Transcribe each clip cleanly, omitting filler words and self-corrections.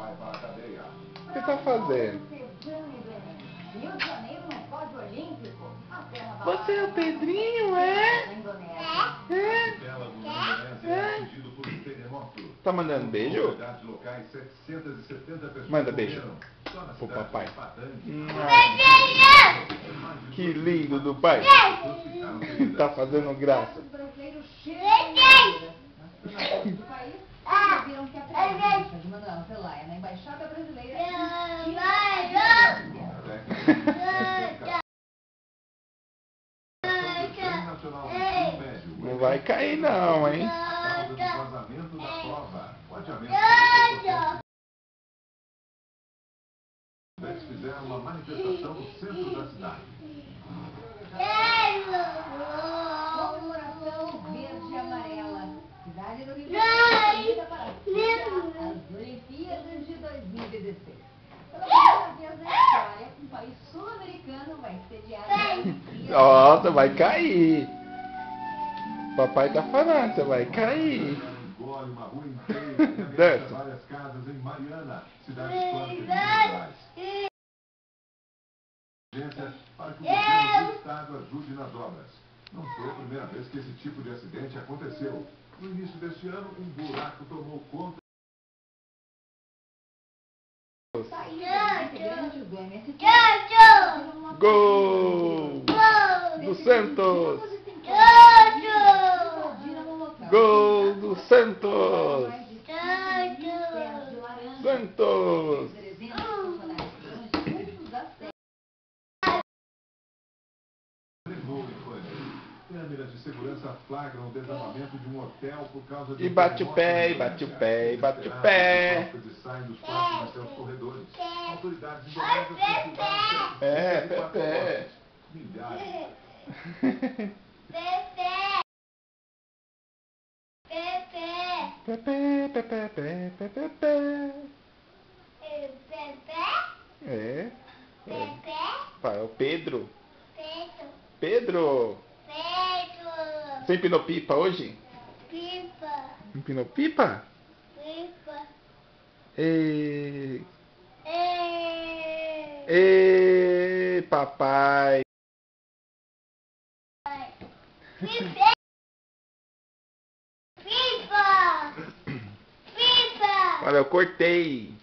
O que você tá fazendo? Rio de Janeiro no pódio olímpico. Você é o Pedrinho, é? Tá mandando beijo? Manda beijo pro papai. Que lindo do pai. Tá fazendo graça. Os brasileiros chegam do país viram que a presença de Manuel Zelaya na Embaixada Brasileira Não vai cair não, hein? Eles fizeram uma manifestação no centro da cidade. Comemoração verde e amarela. Cidade do Rio de Janeiro para as Olimpíadas de 2016. Pela primeira vez na história, um país sul-americano vai sediar a Olimpíada. Nossa, vai cair. Papai tá falando, você vai cair. Engole uma rua inteira e ameaça várias casas em Mariana, cidade plástica para que o governo do estado ajude nas obras. Não foi a primeira vez que esse tipo de acidente aconteceu. No início deste ano, um buraco tomou conta. Gol do Santos! Gol do Santos! Santos! Câmeras de segurança flagram o desabamento de um hotel por causa de E bate o pé, e bate o pé, e bate o pé. Saem dos quartos até os corredores. Autoridades indonesas consultaram Pepe. milhares. É. Pai, é o Pedro. Pedro. Você empinou pipa hoje? Empinou pipa? Ei, papai. Olha, eu cortei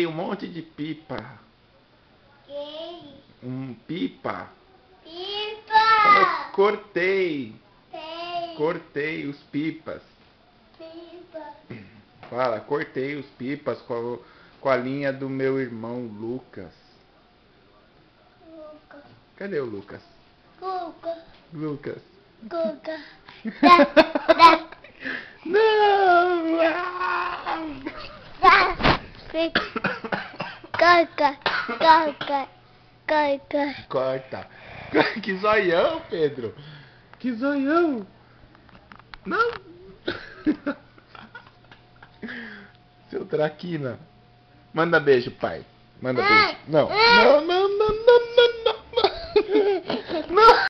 um monte de pipa. Pipa. Olha, eu cortei os pipas. Fala, cortei os pipas com a linha do meu irmão Lucas. Cadê o Lucas? Lucas. Não! Corta. Que zoião, Pedro. Que zoião. Não. Seu traquina. Manda beijo, pai. Manda beijo. Não.